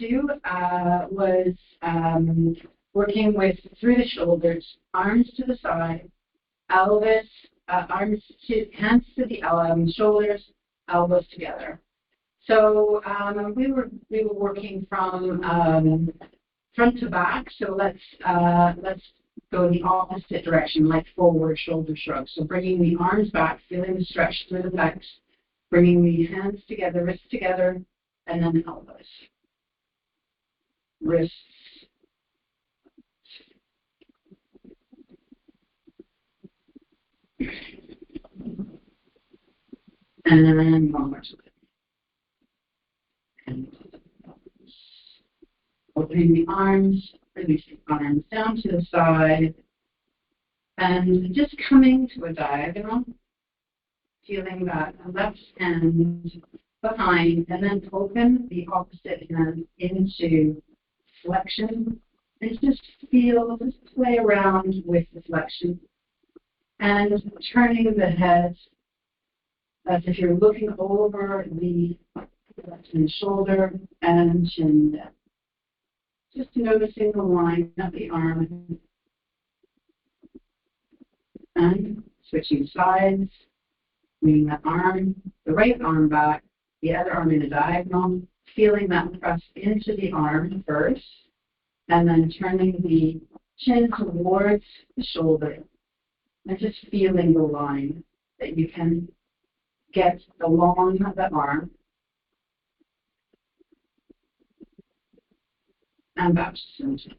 2 was working with through the shoulders, arms to the side, elbows, hands to the shoulders, elbows together. So we were working from front to back. So let's go in the opposite direction, like forward shoulder shrug. So bringing the arms back, feeling the stretch through the legs, bringing the hands together, wrists together, and then the elbows, wrists. And one more to it. And opening the arms, releasing arms down to the side, and just coming to a diagonal, feeling that left hand behind, and then open the opposite hand into flexion, and just play around with the flexion, and turning the head as if you're looking over the left hand shoulder and chin down. Just noticing the line of the arm and switching sides, moving the right arm back, the other arm in a diagonal, feeling that press into the arm first, and then turning the chin towards the shoulder, and just feeling the line that you can get along the arm and back to center.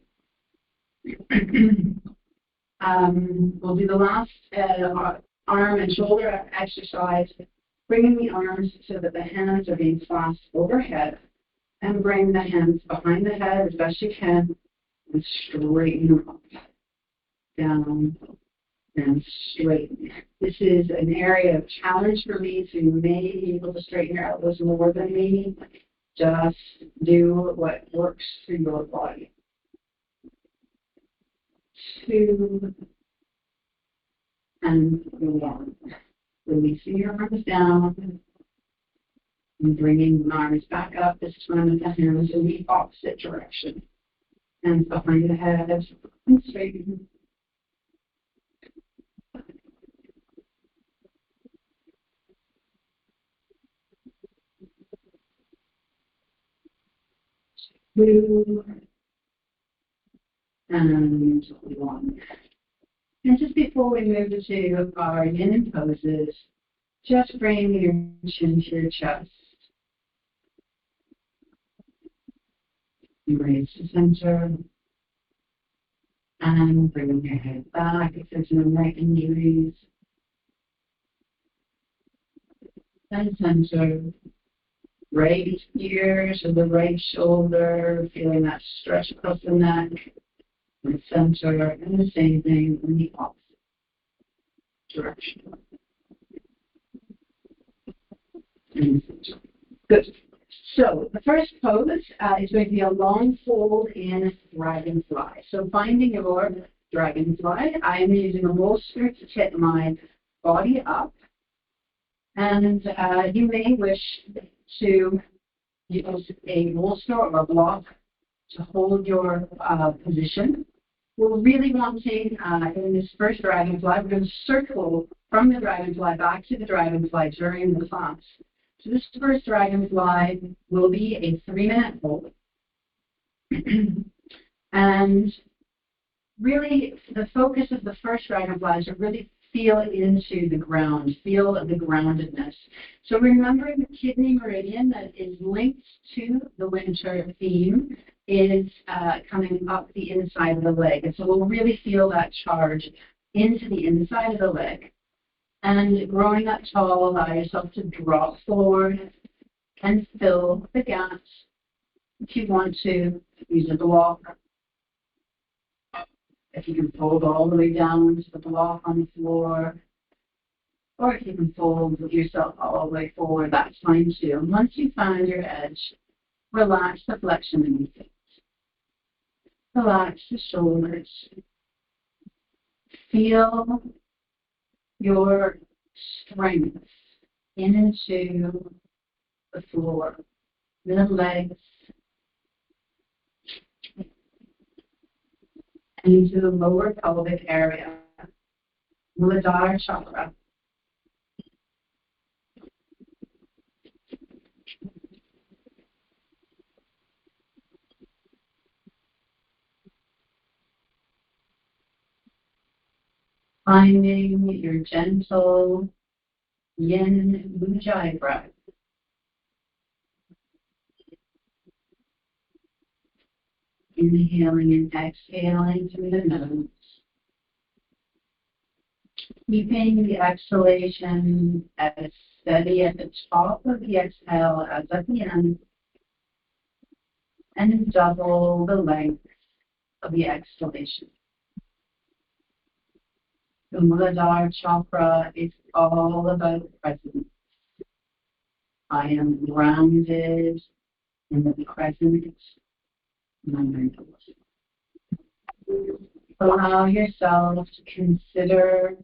We'll do the last arm and shoulder exercise, bringing the arms so that the hands are being clasped overhead, and bring the hands behind the head as best you can, and straighten up, down, and straighten. This is an area of challenge for me, so you may be able to straighten your elbows more than me. Just do what works for your body. 2 and 1. Releasing your arms down and bringing the arms back up, this time with the hands in the opposite direction. Hands behind the head and straighten. 2 and 1. And just before we move to our yin poses, just bring your chin to your chest. Raise to center. And bring your head back if there's no neck injuries. And center. Right ear to the right shoulder, feeling that stretch across the neck. And center, and the same thing in the opposite direction. Good. So the first pose is going to be a long fold in Dragonfly. So finding your Dragonfly, I am using a bolster to tip my body up. And you may wish to use a bolster or a block to hold your position. We're really wanting, in this first Dragonfly, we're going to circle from the Dragonfly back to the Dragonfly during the class. So this first Dragonfly will be a 3-minute hold. And really, the focus of the first Dragonfly is to really feel into the ground, feel the groundedness. So remembering the kidney meridian that is linked to the winter theme is coming up the inside of the leg. And so we'll really feel that charge into the inside of the leg. And growing up tall, allow yourself to drop forward and fill the gaps. If you want to, use a block. If you can fold all the way down to the block on the floor, or if you can fold yourself all the way forward, that's fine too. And once you find your edge, relax the flexion in your feet. Relax the shoulders. Feel your strength into the floor, the legs, and into the lower pelvic area, Muladhara Chakra. Finding your gentle Yin Ujjayi breath. Inhaling and exhaling through the nose. Keeping the exhalation as steady at the top of the exhale as at the end. And double the length of the exhalation. The Muladhara Chakra is all about presence. I am grounded in the present moment. Allow yourself to consider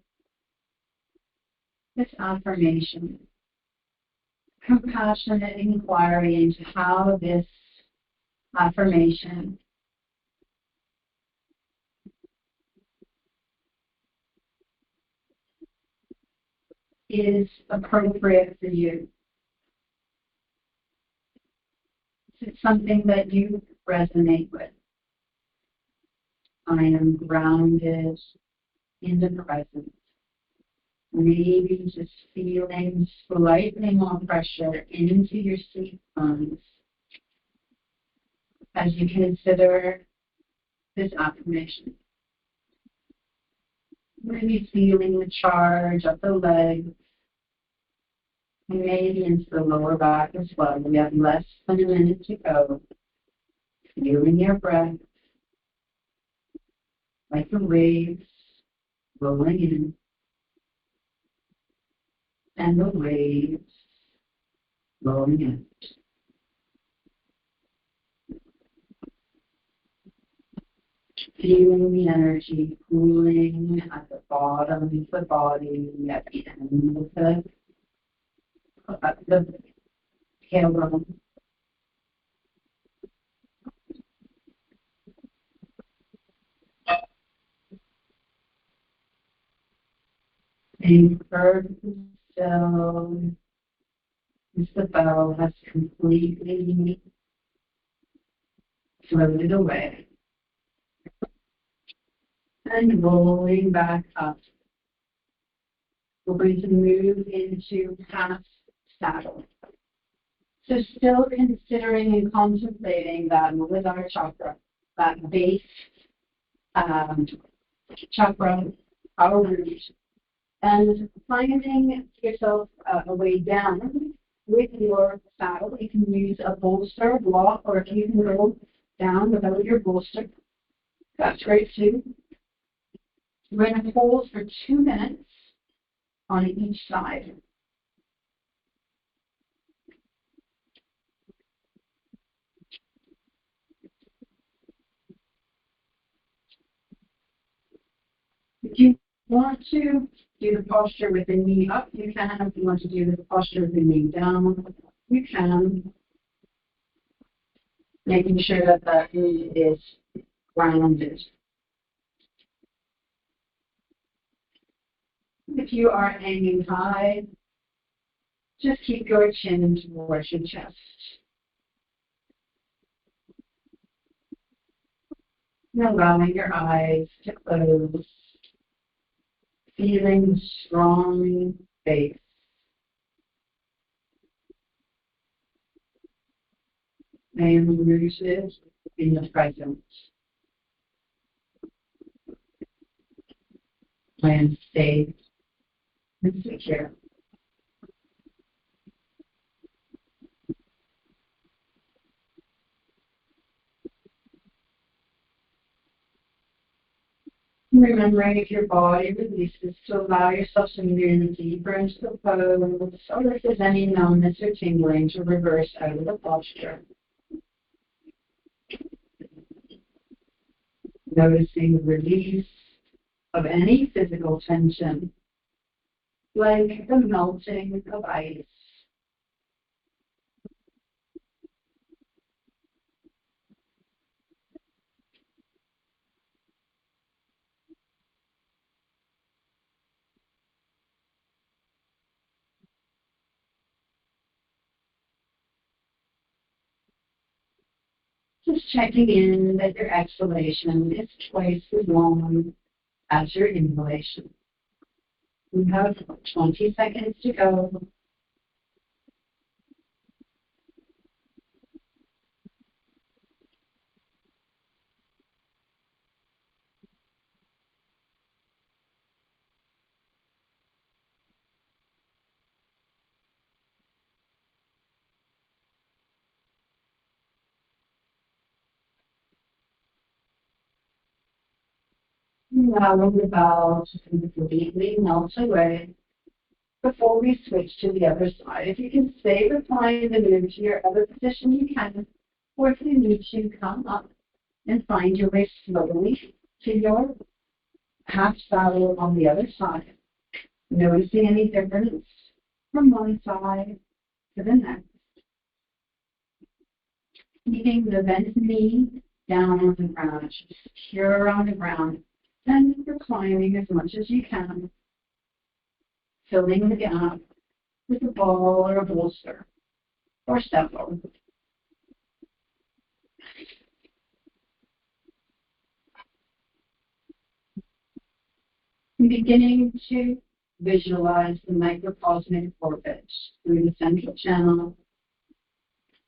this affirmation. Compassionate inquiry into how this affirmation is appropriate for you. Is it something that you resonate with? I am grounded in the present. Maybe just feeling slightly more pressure into your seat bones as you consider this affirmation. Maybe feeling the charge up the legs, and maybe into the lower back as well. We have less than a minute to go. Feeling your breath like the waves rolling in and the waves rolling out. Feeling the energy cooling at the bottom of the body, at the end of the tailbone. Being perfectly still as the bell has completely floated away. And rolling back up. We're going to move into half saddle. So still considering and contemplating that Muladhara Chakra, that base chakra, our root, and finding yourself a way down with your saddle. You can use a bolster block, or if you can go down without your bolster, that's great too. We're going to hold for 2 minutes on each side. If you want to do the posture with the knee up, you can. If you want to do the posture with the knee down, you can. Making sure that that knee is grounded. If you are hanging high, just keep your chin towards your chest. And allowing your eyes to close. Feeling strong base. I am rooted in the present. I am safe and secure. Remembering if your body releases to allow yourself to move deeper into the pose, or if there's any numbness or tingling, to reverse out of the posture. Noticing the release of any physical tension, like the melting of ice. Just checking in that your exhalation is twice as long as your inhalation. We have 20 seconds to go. Allowing the bowel to completely melt away before we switch to the other side. If you can stay reclined and move to your other position, you can. Or if you need to, come up and find your way slowly to your half saddle on the other side. Noticing any difference from one side to the next. Keeping the bent knee down on the ground, secure on the ground, and reclining as much as you can, filling the gap with a ball or a bolster or several. Beginning to visualize the microcosmic orbit through the central channel,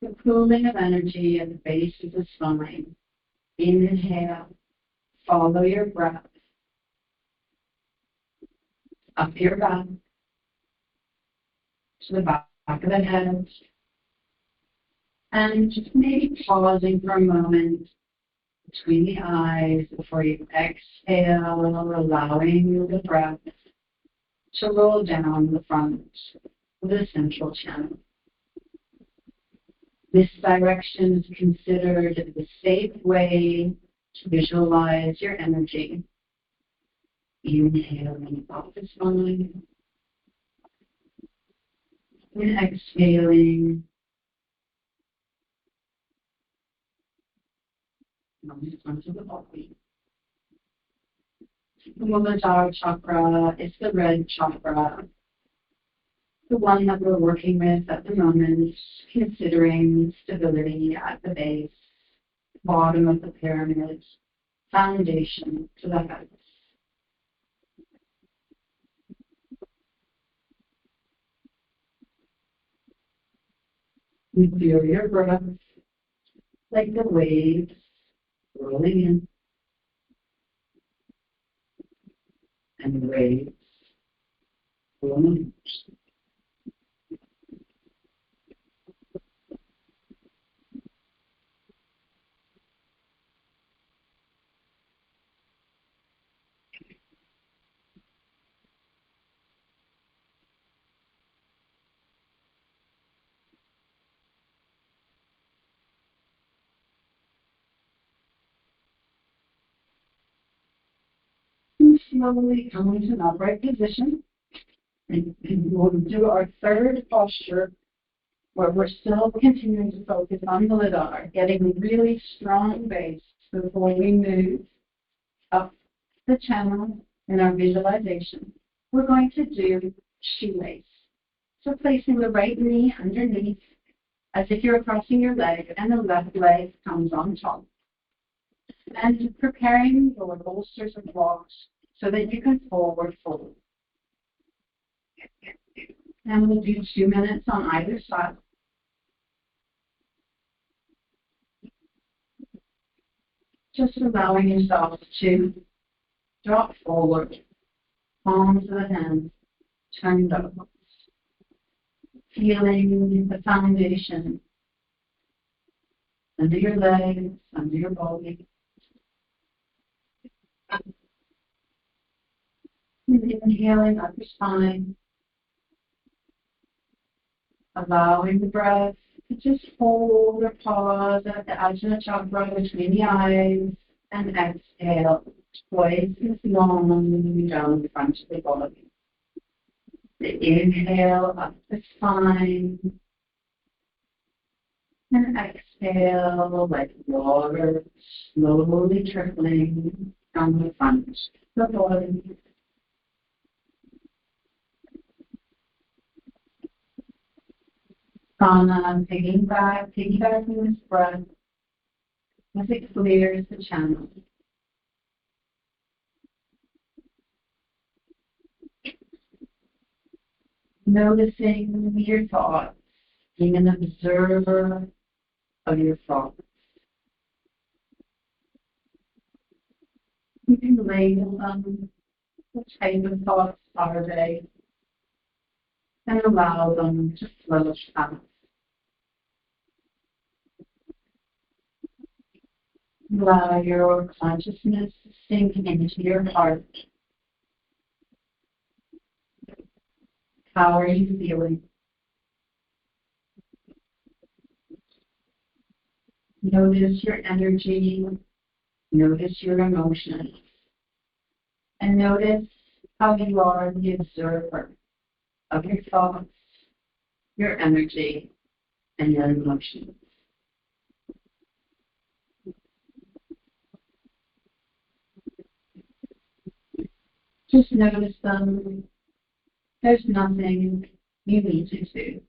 the pooling of energy at the base of the spine. Inhale, follow your breath up your back to the back of the head, and just maybe pausing for a moment between the eyes before you exhale, allowing the breath to roll down the front of the central channel. This direction is considered the safe way to visualize your energy. Inhaling up the spine and exhaling on the front of the body. The Muladhara chakra is the red chakra, the one that we're working with at the moment, considering stability at the base, bottom of the pyramid, foundation to the head. You feel your breath like the waves rolling in and the waves rolling out. Slowly come into an upright position. And we'll do our third posture where we're still continuing to focus on the Muladhara, getting a really strong base before we move up the channel in our visualization. We're going to do shoelace. So placing the right knee underneath as if you're crossing your leg and the left leg comes on top. And preparing your bolsters and blocks so that you can forward fold. And we'll do 2 minutes on either side. Just allowing yourself to drop forward, palms of the hands turned upwards. Feeling the foundation under your legs, under your body. Inhaling up your spine, allowing the breath to just hold or pause at the Ajna Chakra between the eyes, and exhale twice as long down the front of the body. The inhale up the spine, and exhale like water slowly trickling down the front of the body. Piggybacking this breath as it clears the channel. Noticing your thoughts, being an observer of your thoughts. You can label them. What type of thoughts are they? And allow them to flow past. Allow your consciousness to sink into your heart. How are you feeling? Notice your energy. Notice your emotions. And notice how you are the observer of your thoughts, your energy, and your emotions. Just notice them. There's nothing you need to do.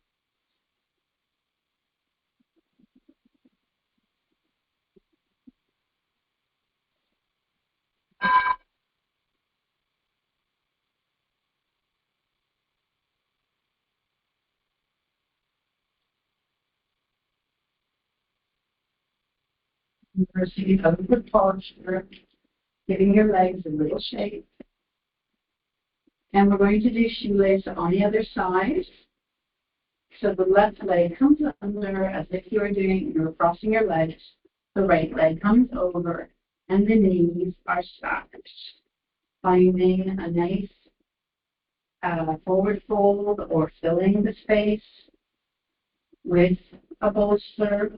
Proceed upward posture, giving your legs a little shake. And we're going to do shoelace on the other side. So the left leg comes under as if you're crossing your legs. The right leg comes over and the knees are stacked. Finding a nice forward fold or filling the space with a bolster,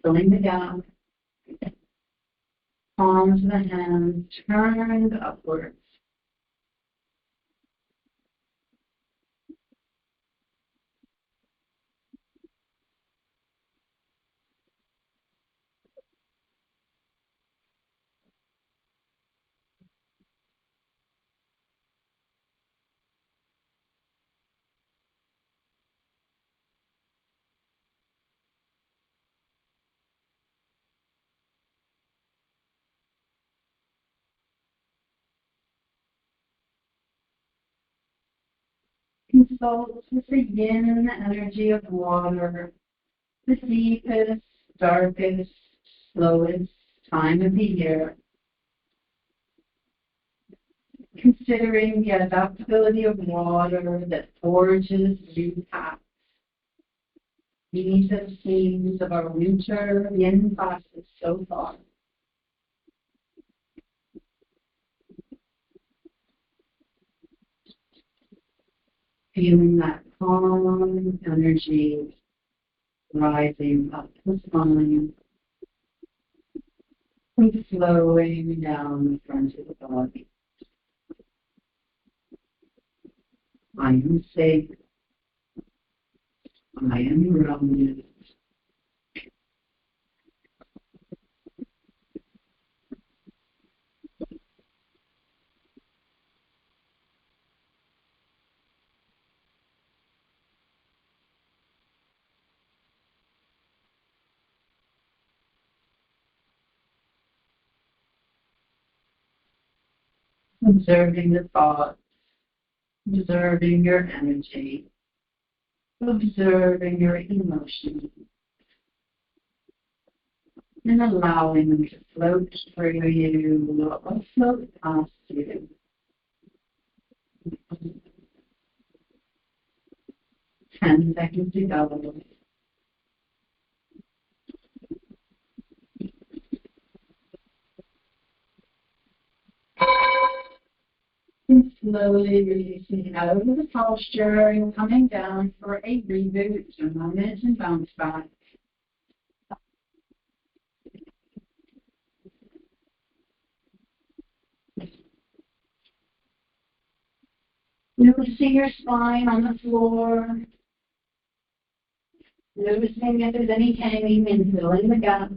filling the gap. Palms of the hands turned upwards. Consult with the yin energy of water, the deepest, darkest, slowest time of the year. Considering the adaptability of water that forges new paths. These are themes of our winter yin classes so far. Feeling that calm energy rising up the spine and flowing down the front of the body. I am safe. I am grounded. Observing the thoughts, observing your energy, observing your emotions, and allowing them to float through you or float past you. 10 seconds to go. And slowly releasing out of the posture and coming down for a reboot, a moment and bounce back. Noticing your spine on the floor. Noticing if there's any hanging and filling the gaps.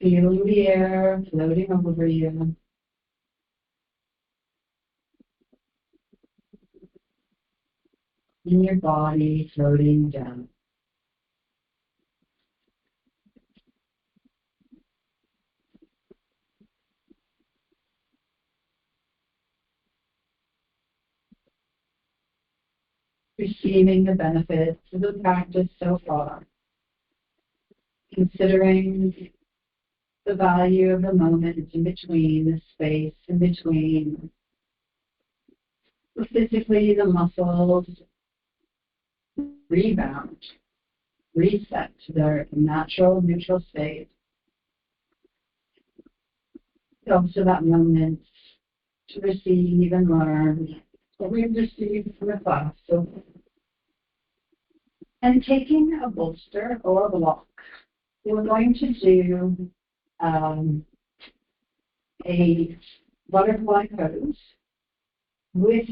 Feeling the air floating over you. in your body floating down. Receiving the benefits of the practice so far, considering the value of the moment in between, the space in between, physically the muscles rebound, reset to their natural neutral state. Also that moment to receive and learn what we've received from the class. And taking a bolster or a block, we're going to do a butterfly pose with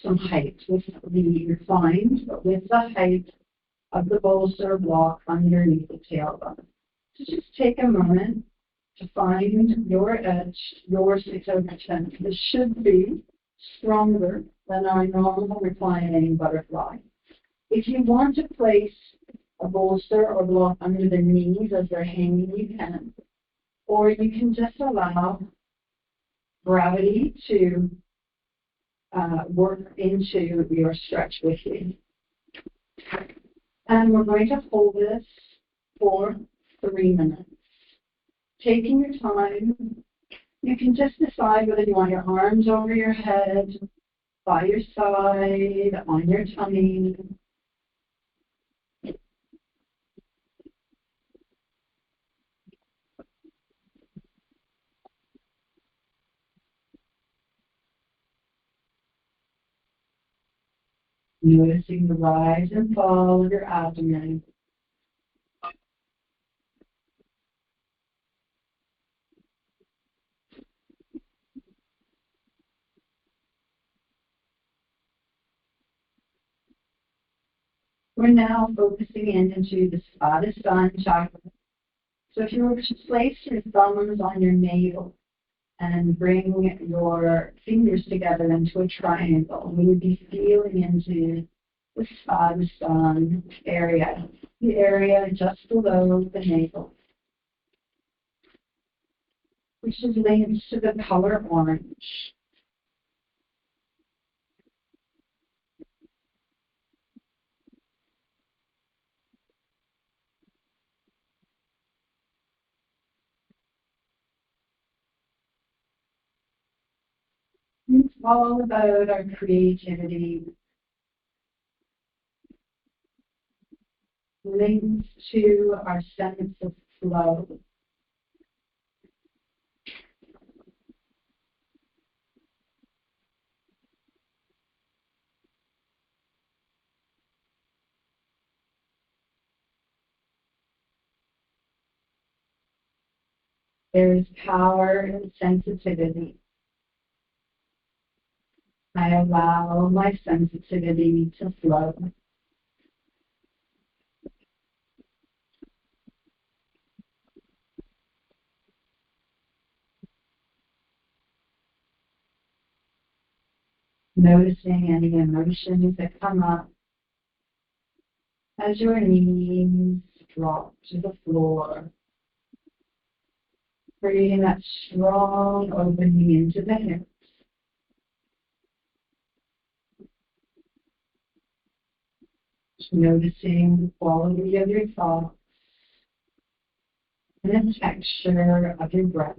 some height, with the reclined, but with the height of the bolster block underneath the tailbone. So just take a moment to find your edge, your 6/10. This should be stronger than our normal reclining butterfly. If you want to place a bolster or block under the knees as they're hanging, you can. Or you can just allow gravity to work into your stretch with you. And we're going to hold this for 3 minutes. Taking your time, you can just decide whether you want your arms over your head, by your side, on your tummy. Noticing the rise and fall of your abdomen. We're now focusing into the Ajna Chakra. So if you were to place your thumbs on your navel and bring your fingers together into a triangle, we would be feeling into the Ajna area, the area just below the navel, which is linked to the color orange. It's all about our creativity, linked to our sense of flow. There is power and sensitivity. I allow my sensitivity to flow. Noticing any emotions that come up as your knees drop to the floor, creating that strong opening into the hips. Noticing the quality of your thoughts and the texture of your breath.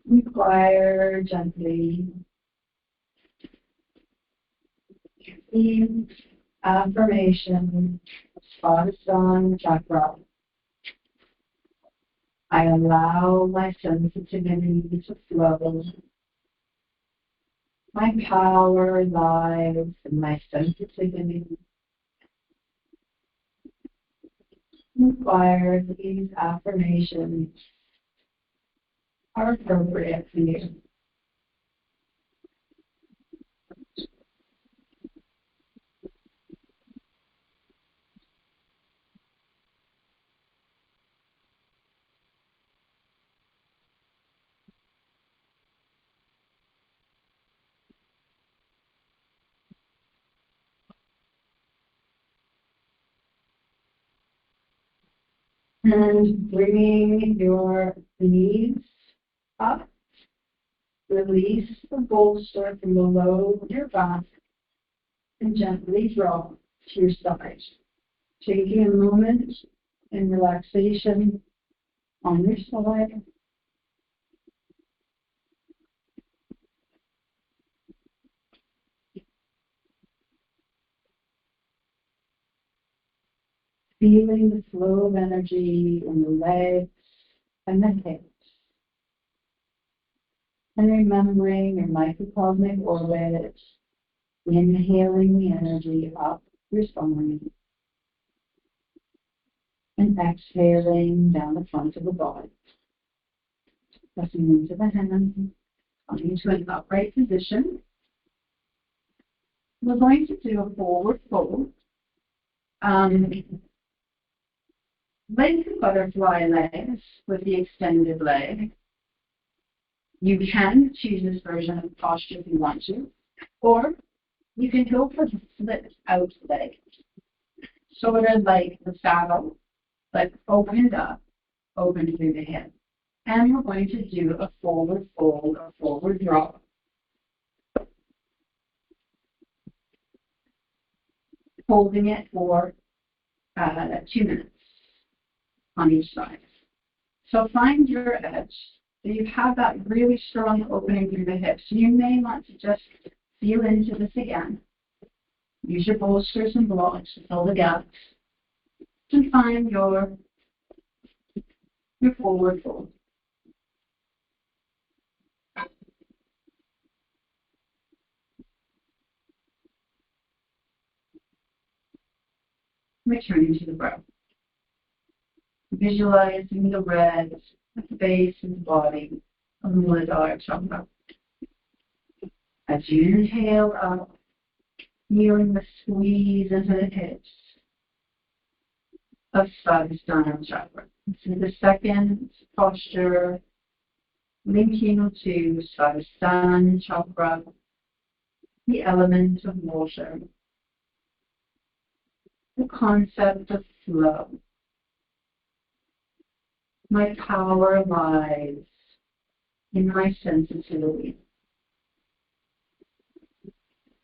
Inquire gently. Deep affirmation, Ajna Chakra. I allow my sensitivity to flow. My power lies in my sensitivity. Inquire if these affirmations are appropriate for you. And bringing your knees up, release the bolster from below your back and gently drop to your side. Taking a moment in relaxation on your side. Feeling the flow of energy in the legs and the hips. And remembering your microcosmic orbit, inhaling the energy up your spine and exhaling down the front of the body. Pressing into the hands, coming to an upright position. We're going to do a forward fold. Like the butterfly legs with the extended leg. You can choose this version of posture if you want to, or you can go for the flipped out leg, sort of like the saddle, but opened up, open through the hip. And we're going to do a forward fold, a forward drop. Holding it for 2 minutes on each side. So find your edge. So you have that really strong opening through the hips. You may want to just feel into this again. Use your bolsters and blocks to fill the gaps. And find your forward fold. Returning to the breath. Visualizing the red at the base of the body of the Muladhara Chakra. As you inhale up, feeling the squeeze into the hips of Svadhisthana Chakra. So the second posture, linking to Svadhisthana Chakra, the element of water, the concept of flow. My power lies in my sensitivity.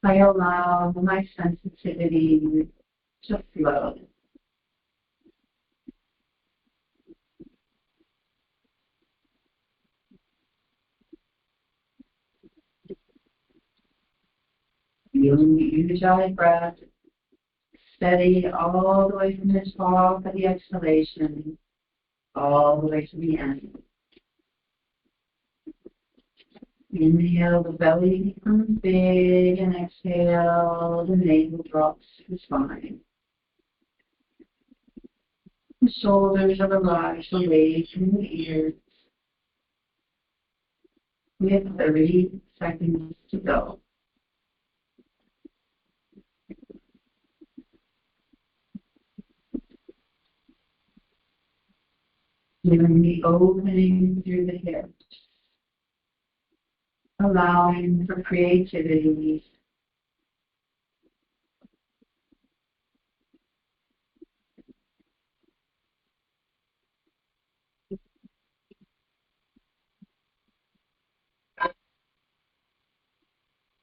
I allow my sensitivity to flow. Feeling the Ujjayi breath, steady all the way from the top of the exhalation, all the way to the end. Inhale, the belly becomes big, and exhale, the navel drops to the spine. The shoulders are relaxed away from the ears. We have 30 seconds to go. Feeling the opening through the hips. Allowing for creativity.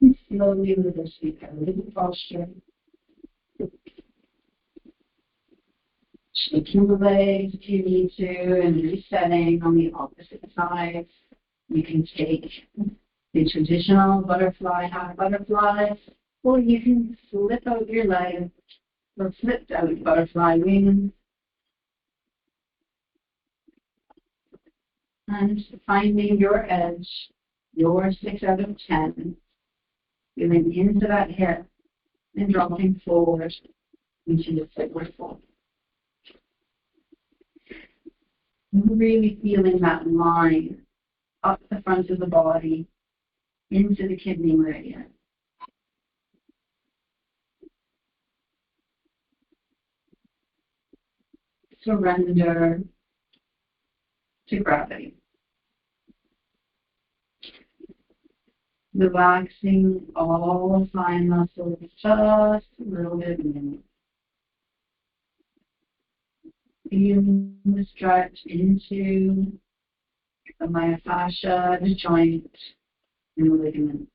And slowly releasing out of the posture. Shaking the legs if you need to and resetting on the opposite side. You can take the traditional butterfly, half butterfly, or you can flip out your leg or flipped out butterfly wings. And finding your edge, your 6 out of 10, feeling into that hip and dropping forward into the forward fold. Really feeling that line up the front of the body into the kidney meridian. Surrender to gravity. Relaxing all the fine muscles just a little bit more. Feeling the stretch into the myofascia, the joint, and the ligament.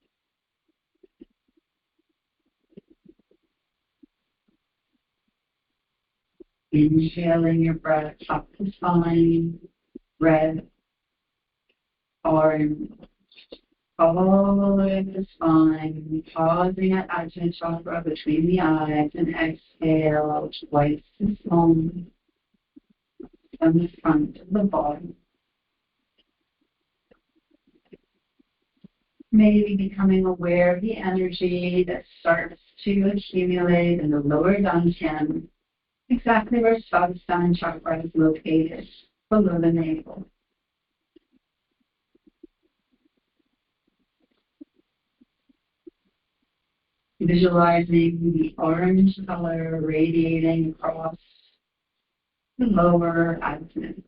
Inhaling your breath up the spine, red, orange, all the way up the spine, pausing at Ajna Chakra between the eyes, and exhale twice as long from the front of the body. Maybe becoming aware of the energy that starts to accumulate in the lower dantian, exactly where Svadhisthana Chakra is located, below the navel. Visualizing the orange color radiating across the lower abdomen.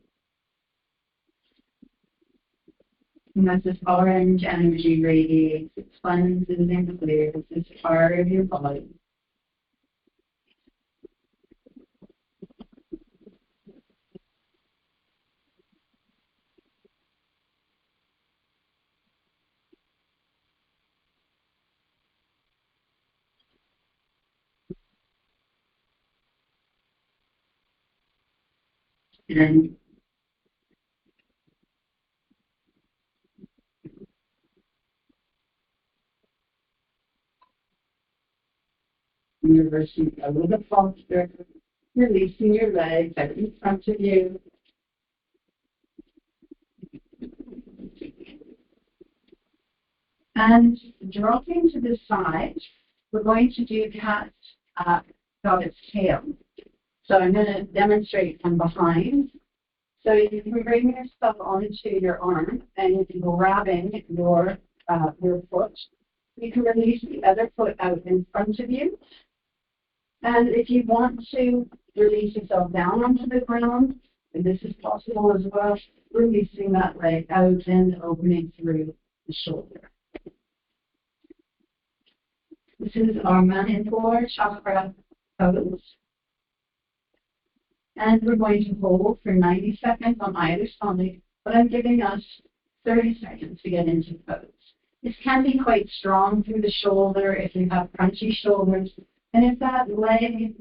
And as this orange energy radiates, it cleanses and clears this part of your body. And reversing over the posture, releasing your legs out in front of you. And dropping to the side, we're going to do cat goddess tail. So I'm going to demonstrate from behind. So you can bring yourself onto your arm and grabbing your foot. You can release the other foot out in front of you. And if you want to release yourself down onto the ground, and this is possible as well, releasing that leg out and opening through the shoulder. This is our Manipur Chakra pose. And we're going to hold for 90 seconds on either side, but I'm giving us 30 seconds to get into pose. This can be quite strong through the shoulder if you have crunchy shoulders. And if that leg,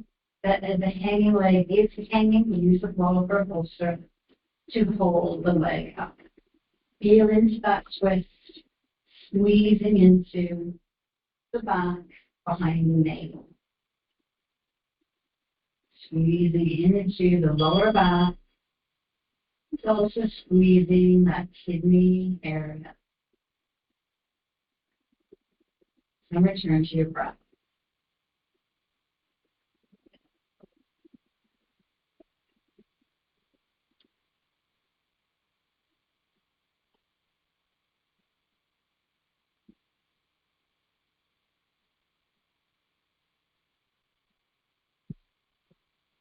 the hanging leg is hanging, use a blow or holster to hold the leg up. Feel into that twist, squeezing into the back behind the navel. Squeezing into the lower back. It's also squeezing that kidney area. And return to your breath.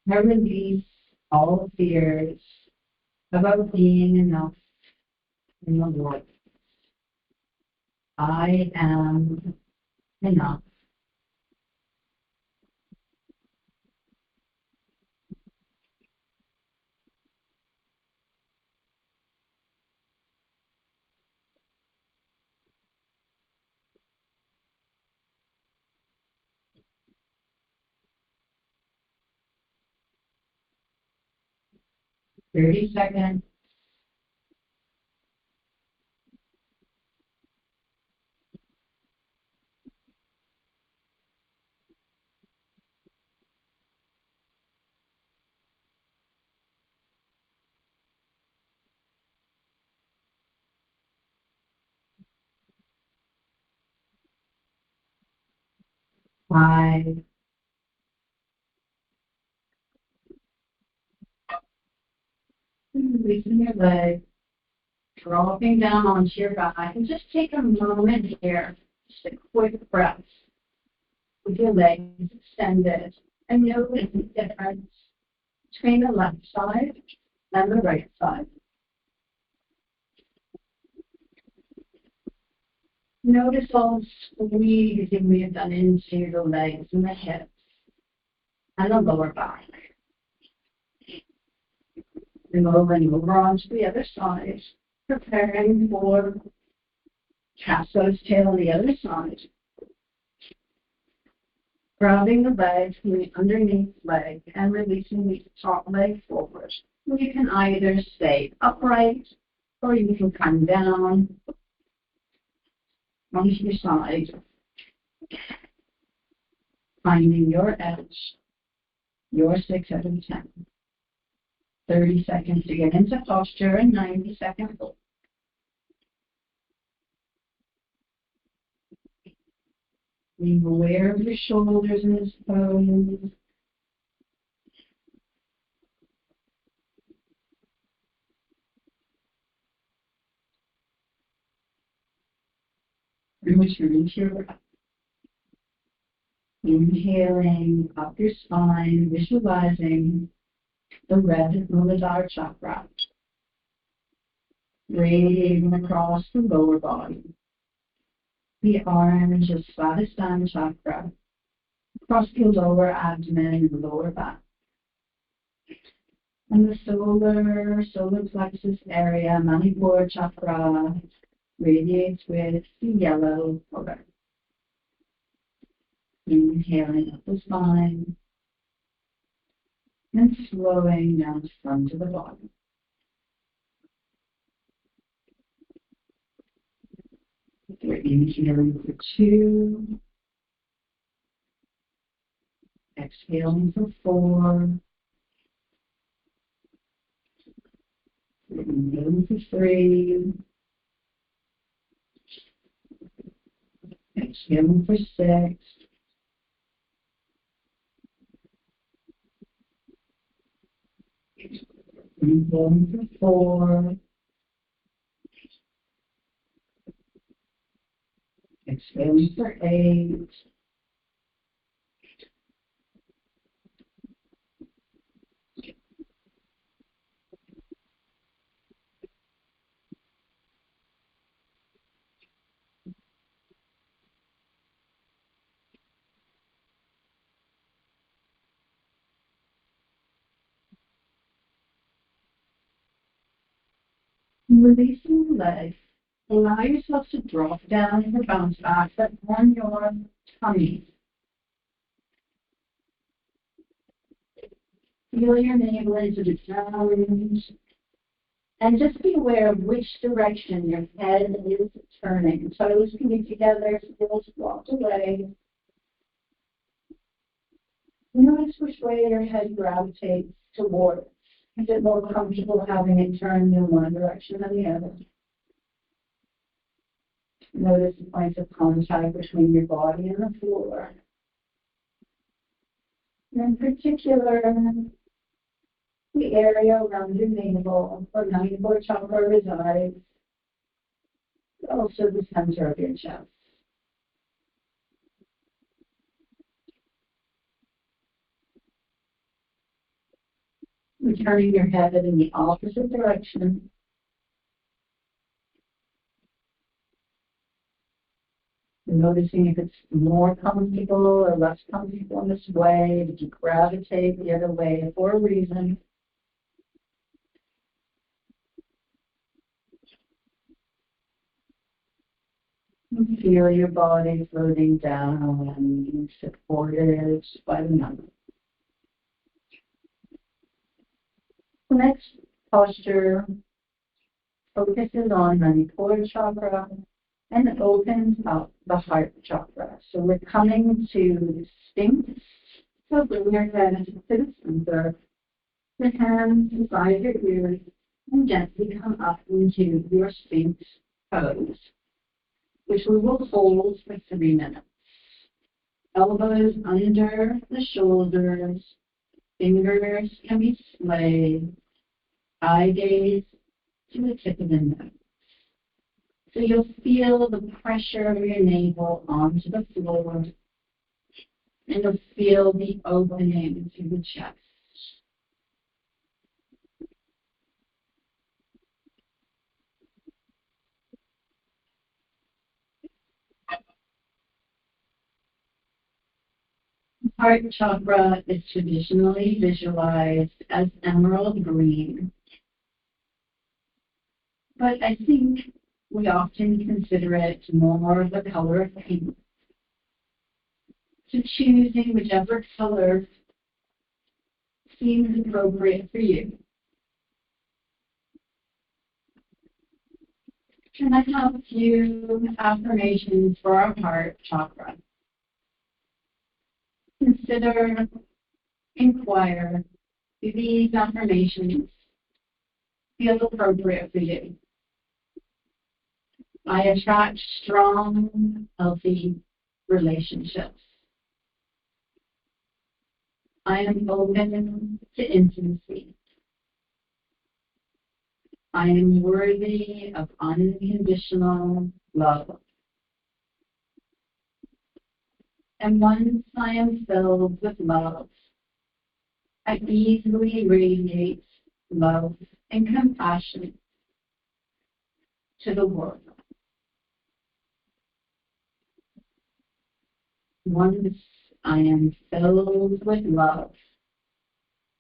I release all fears about being enough in the world. I am enough. Thirty seconds. Five. Releasing your leg, dropping down onto your back, and just take a moment here, just a quick breath with your legs extended, and notice the difference between the left side and the right side. Notice all the squeezing we have done into the legs and the hips and the lower back. And rolling over onto the other side, preparing for Catstails tail on the other side. Grounding the legs from the underneath leg and releasing the top leg forward. You can either stay upright or you can come down onto your side, finding your edge, your 6 out of 10. 30 seconds to get into posture and 90 seconds hold. Being aware of your shoulders in this pose. And returning to your breath. Inhaling up your spine, visualizing the red Bindu Chakra radiating across the lower body. The orange is Ajna Chakra across the lower abdomen and lower back. And the solar plexus area, Bindu Chakra, radiates with the yellow color. Inhaling up the spine and flowing down the front of the body. We're inhaling for 2, exhaling for 4, inhaling for 3, exhaling for 6, inhaling for 4, exhaling for 8, releasing the legs. Allow yourself to drop down and bounce back, but on your tummy. Feel your navel into the ground. And just be aware of which direction your head is turning. Toes can be together, heels walked away. Notice which way your head gravitates towards. Is it more comfortable having it turned in one direction than the other? Notice the points of contact between your body and the floor. And in particular, the area around your navel, where Bindu Chakra resides, also the center of your chest. Turning your head in the opposite direction. Noticing if it's more comfortable or less comfortable in this way. Did you gravitate the other way for a reason? And feel your body floating down and being supported by the number. The next posture focuses on Bindu Chakra and opens up the heart chakra. So we're coming to the Sphinx. So bring your head to the center, the hands beside your ears, and gently come up into your Sphinx pose, which we will hold for 3 minutes. Elbows under the shoulders, fingers can be splayed, eye gaze to the tip of the nose. So you'll feel the pressure of your navel onto the floor, and you'll feel the opening to the chest. Heart chakra is traditionally visualized as emerald green, but I think we often consider it more the color of pink. So choosing whichever color seems appropriate for you. And I have a few affirmations for our heart chakra. Consider, inquire, do these affirmations feel appropriate for you? I attract strong, healthy relationships. I am open to intimacy. I am worthy of unconditional love. And once I am filled with love, I easily radiate love and compassion to the world. Once I am filled with love,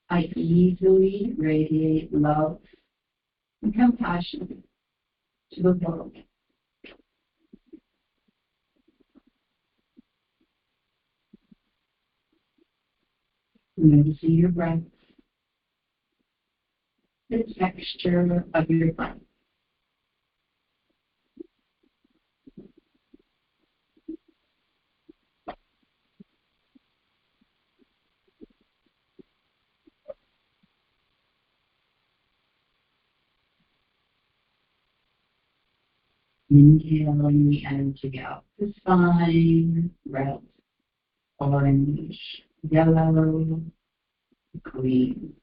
I easily radiate love and compassion to the world. Noticing your breath, the texture of your breath. Inhaling the energy out the spine, red, orange, yellow, green.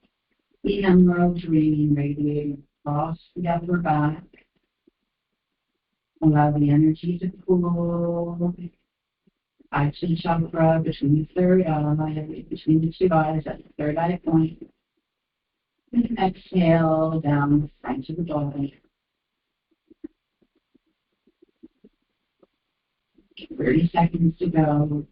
The emerald green radiating across the upper back. Allow the energy to cool. Ajna Chakra between the third eye, between the two eyes at the third eye point. And exhale down the front of the body. 30 seconds to go.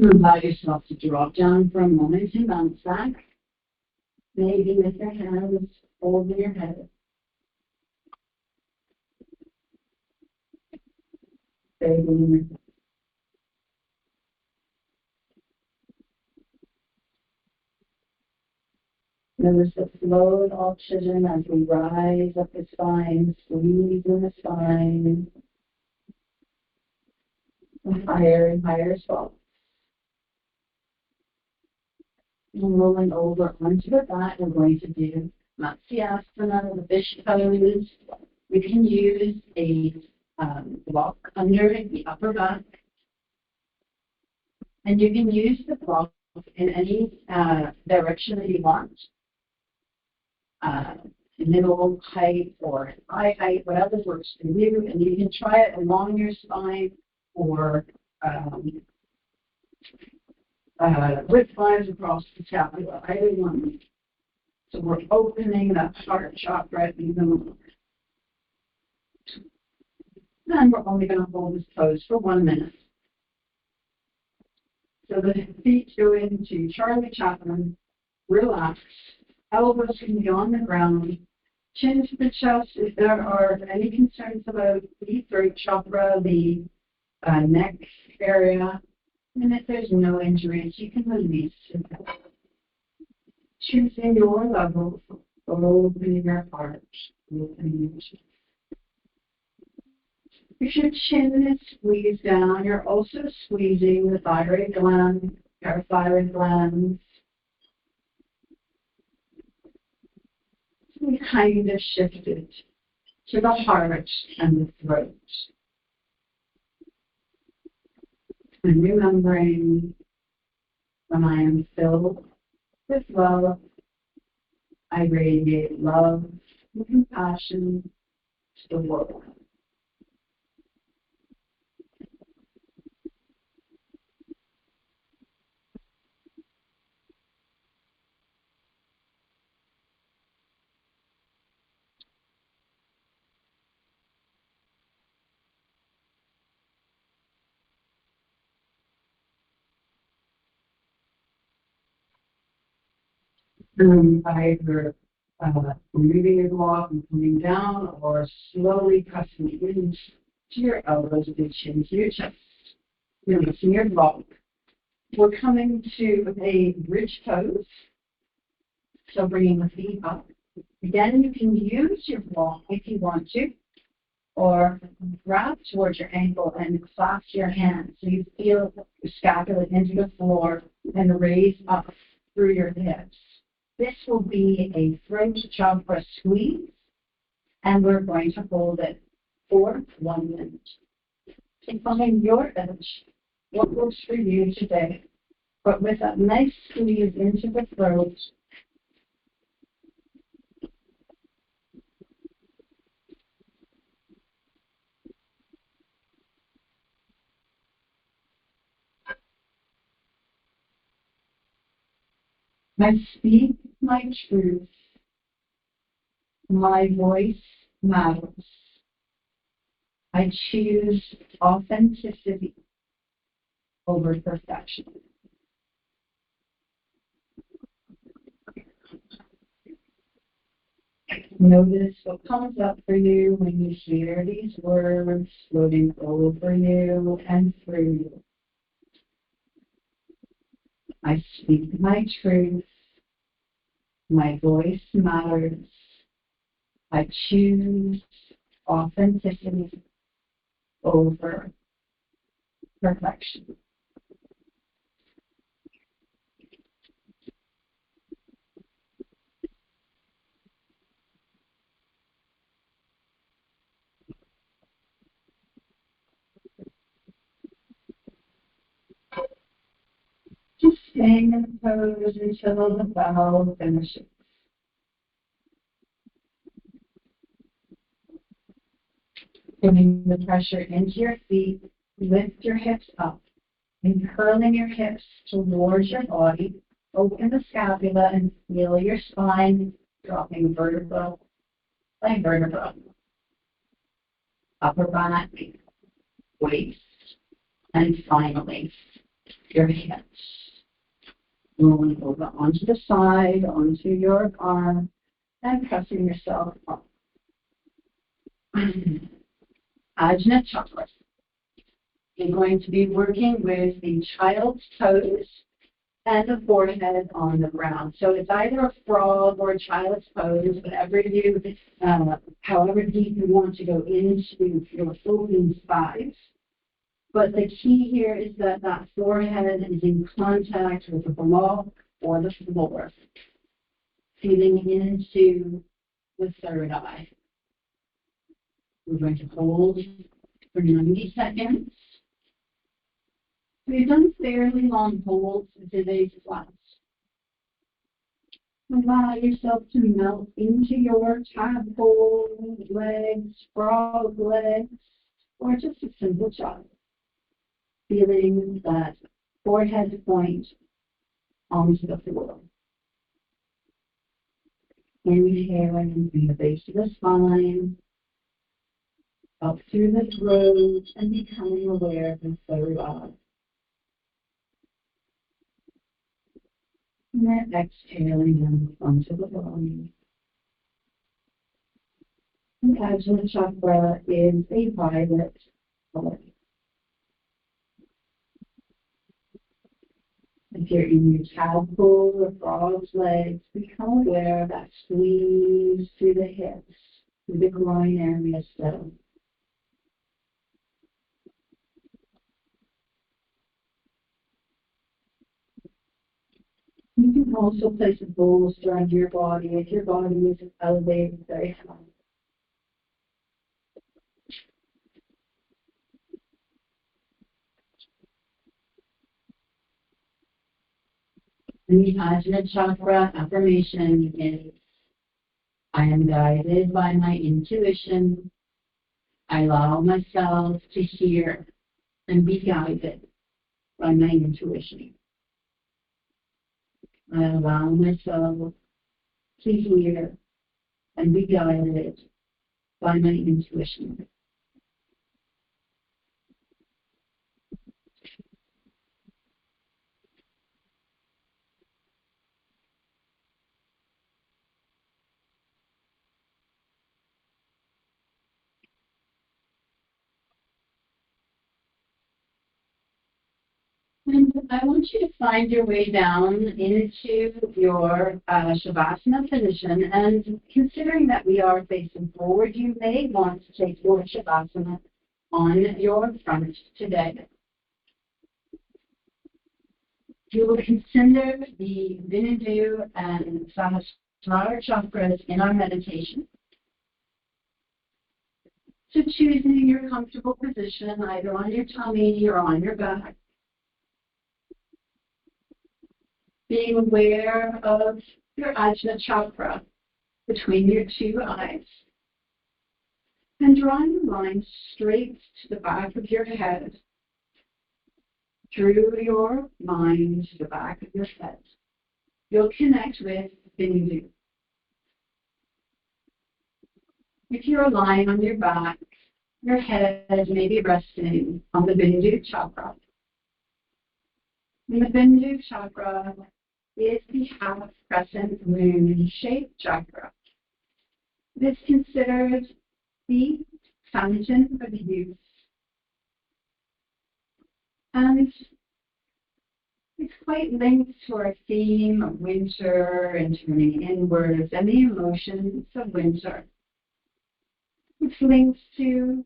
Allow yourself to drop down for a moment and bounce back. Maybe with your hands holding your head. Notice the flow of oxygen as we rise up the spine, squeeze in the spine, higher and higher swells. And rolling over onto the back, we're going to do Matsyasana, the fish pose. We can use a block under the upper back. And you can use the block in any direction that you want. Middle height or high height, whatever works for you. And you can try it along your spine or width lines across the scapula, either one. So we're opening that heart chakra even more. Then we're only going to hold this pose for 1 minute. So the feet go into Charlie Chaplin, relax. Elbows can be on the ground. Chin to the chest. If there are any concerns about the throat chakra, the neck area, and if there's no injuries, you can release it. Choosing your level, opening your heart, opening your chest. If your chin is squeezed down, you're also squeezing the thyroid gland, parathyroid glands. So we kind of shifted to the heart and the throat. And remembering when I am filled with love, I radiate love and compassion the world. Either removing your block and coming down, or slowly pressing into your elbows, the chin to your chest, releasing your block. We're coming to a bridge pose, so bringing the feet up. Again, you can use your block if you want to, or grab towards your ankle and clasp your hands so you feel your scapula into the floor and raise up through your hips. This will be a throat chakra squeeze, and we're going to hold it for 1 minute. To find your edge, what works for you today, but with a nice squeeze into the throat. I speak my truth. My voice matters. I choose authenticity over perfection. Notice what comes up for you when you hear these words floating over you and through you. I speak my truth. My voice matters. I choose authenticity over perfection. Just staying in the pose until the bell finishes. Putting the pressure into your feet, lift your hips up, and curling your hips towards your body. Open the scapula and feel your spine dropping vertebra by vertebra. Upper back, waist, and finally, your hips. Rolling over onto the side, onto your arm, and pressing yourself up. Ajna Chakra. You're going to be working with the child's pose and the forehead on the ground. So it's either a frog or a child's pose, whatever you, however deep you want to go into your open thighs. But the key here is that that forehead is in contact with the block or the floor, feeling into the third eye. We're going to hold for 90 seconds. We've done fairly long holds in today's class. Allow yourself to melt into your tadpole legs, frog legs, or just a simple child. Feeling that forehead point onto the floor. Inhaling from the base of the spine, up through the throat, and becoming aware of the third eye. And then exhaling down onto the body. And Ajna Chakra is a violet color. If you're in your tadpole or frog's legs, become aware of that squeeze through the hips, through the groin area still. You can also place a bolster under your body if your body is elevated very high. And the Ajna Chakra affirmation is, I am guided by my intuition. I allow myself to hear and be guided by my intuition. I allow myself to hear and be guided by my intuition. And I want you to find your way down into your Shavasana position. And considering that we are facing forward, you may want to take your Shavasana on your front today. You will consider the Bindu and Sahasrara chakras in our meditation. So choosing your comfortable position, either on your tummy or on your back. Being aware of your Ajna Chakra between your two eyes. And drawing the line straight to the back of your head, through your mind to the back of your head. You'll connect with Bindu. If you're lying on your back, your head may be resting on the Bindu Chakra. And the Bindu Chakra is the half-crescent moon-shaped chakra. It is considered the fountain of youth. And it's quite linked to our theme of winter and turning inwards and the emotions of winter. It's linked to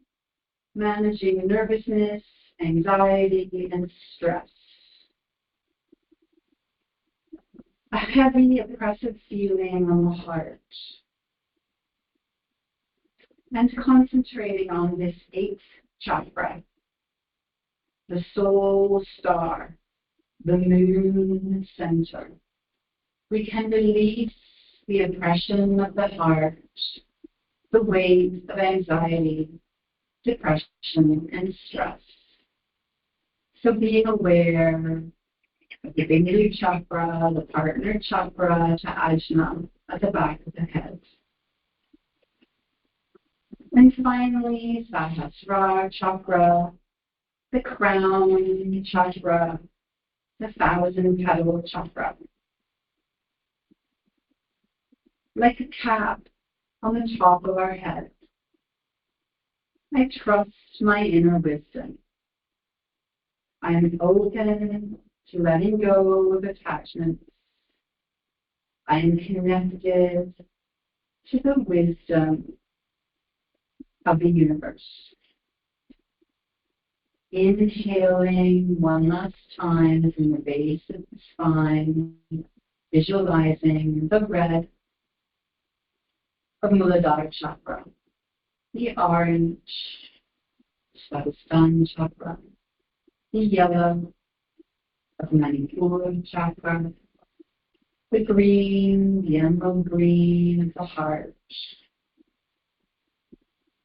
managing nervousness, anxiety, and stress. A heavy, oppressive feeling on the heart. And concentrating on this 8th chakra, the soul star, the moon center. We can release the oppression of the heart, the weight of anxiety, depression, and stress. So being aware of the Bindu Chakra, the partner chakra to Ajna at the back of the head. And finally, Sahasrara Chakra, the crown chakra, the 1,000-petal chakra. Like a cap on the top of our head. I trust my inner wisdom. I am open to letting go of attachments. I am connected to the wisdom of the universe. Inhaling one last time from the base of the spine, visualizing the red of Muladhara Chakra, the orange Svadhisthana Chakra, the yellow of Manipura Chakra, the green, the emerald green of the heart,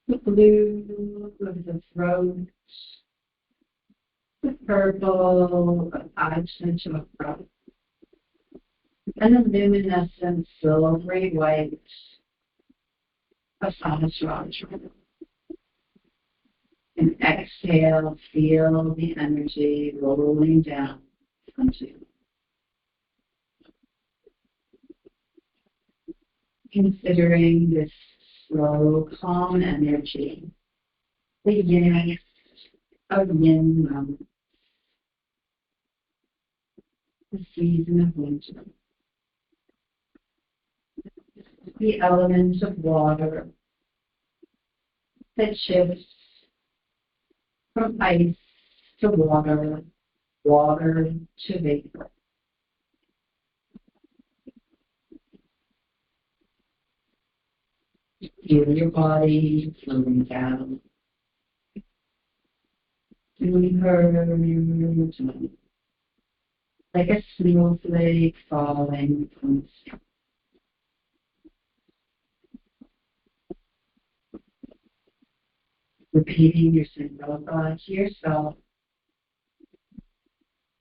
the blue of the throat, the purple of Ajna Chakra, and the luminescent silvery white of Sahasrara Chakra. And exhale, feel the energy rolling down onto you. Considering this slow, calm energy, the yin of yin moments, the season of winter, the element of water that shifts from ice to water, water to vapor. Feel your body flowing down. Like a snowflake falling from the sky. Repeating your single thought to yourself.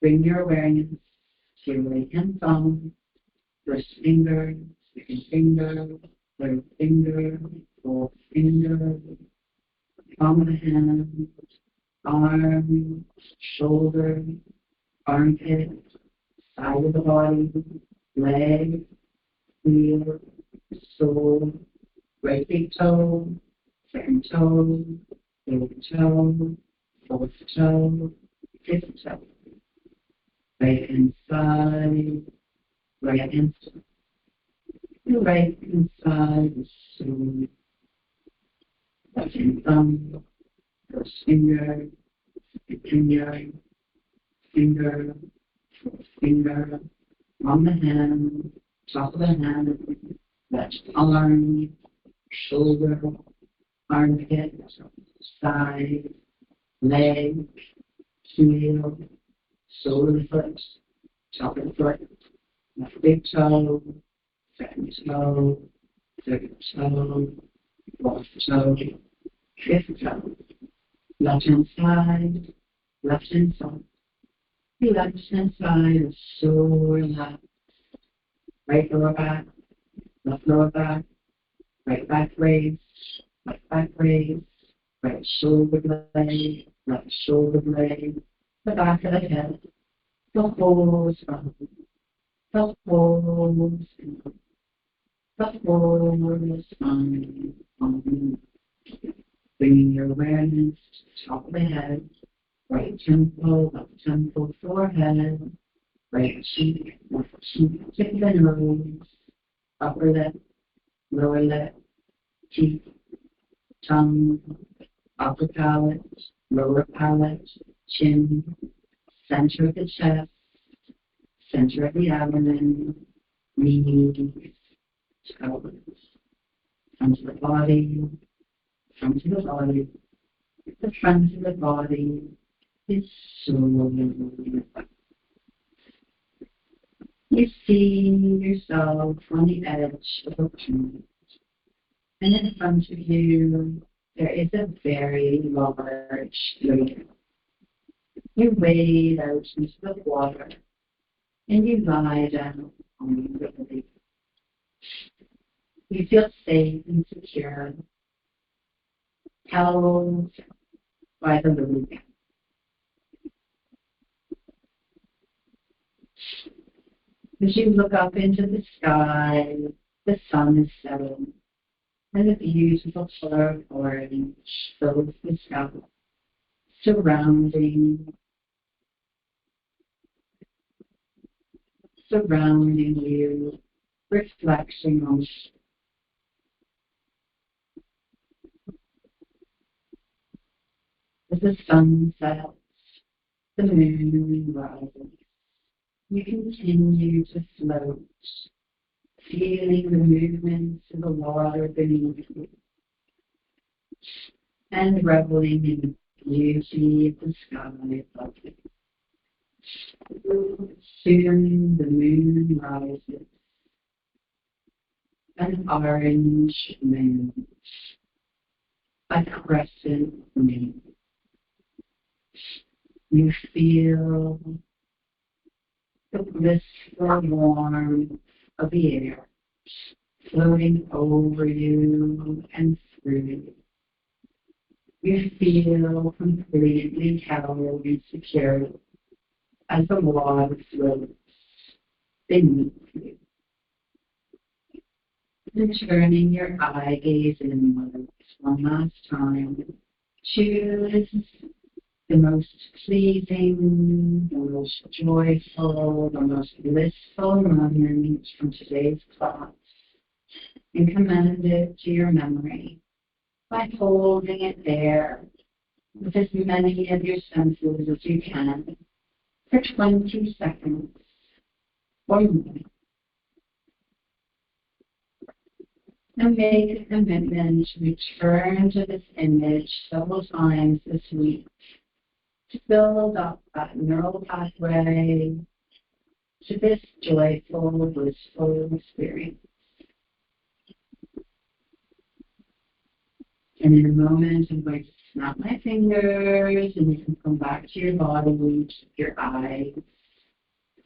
Bring your awareness to your right hand thumb, first finger, second finger, third finger, fourth finger, palm of the hand, arm, shoulder, armpit, side of the body, leg, heel, sole, right big toe, second toe, third toe, fourth toe, fifth toe. Right hand side, right hand side. The right hand side is so left hand thumb, first finger, second finger, fourth finger, on the hand, top of the hand, left arm, shoulder, armpit, side, leg, heel, sole of the foot, top of the foot, left big toe, second toe, third toe, fourth toe, fifth toe, left hand side, left hand side. The left hand side is so relaxed. Right lower back, left lower back, right back raise, left back raise, right shoulder blade, left shoulder blade, the back of the head, the whole spine, the whole spine, the whole spine. Bringing your awareness to the top of the head, right temple, left temple, forehead, right cheek, left cheek, tip of the nose, upper lip, lower lip, teeth, tongue, upper palate, lower palate, chin, center of the chest, center of the abdomen, knees, toes, front of the body, front of the body. The front of the body is so relaxed. You see yourself on the edge of a pond, and in front of you there is a very large lake. You wade out into the water and you lie down on the lake. You feel safe and secure, held by the lake. As you look up into the sky, the sun is setting, and the beautiful color of orange fills the sky, surrounding you, reflecting on as the sun sets, the moon rises. You continue to float, feeling the movements of the water beneath you, and reveling in the beauty of the sky above you. Soon the moon rises, an orange moon, a crescent moon. You feel the blissful warmth of the air floating over you and through you. You feel completely held and secure as the water floats beneath you. And turning your eye gaze inwards one last time, choose the most pleasing, the most joyful, the most blissful moment from today's class and commend it to your memory by holding it there with as many of your senses as you can for 20 seconds or more. And make a commitment to return to this image several times this week to build up that neural pathway to this joyful, blissful experience. And in a moment, I'm going to snap my fingers, and you can come back to your body, keep your eyes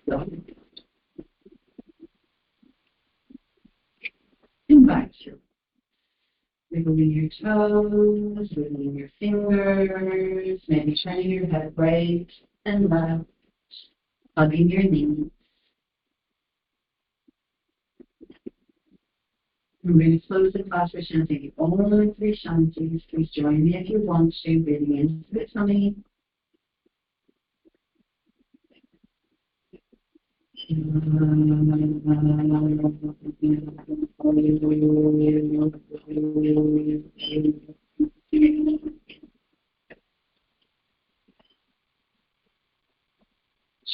closed. And back to your wiggling your toes, wiggling your fingers, maybe turning your head right and left, hugging your knees. I'm going to close the class with chanting only 3 shanties. Please join me if you want to, breathing into the tummy.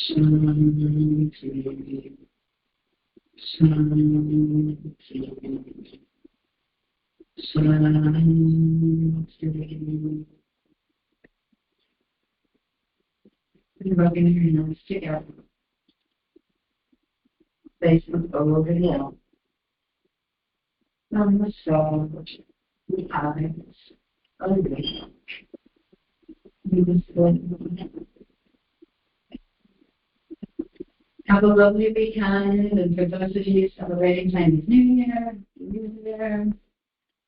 Shanti. Shanti. Shanti. And rubbing your hands together. Face them over the out. And massage the eyes away. Have a lovely weekend, and for those of you celebrating Chinese New Year,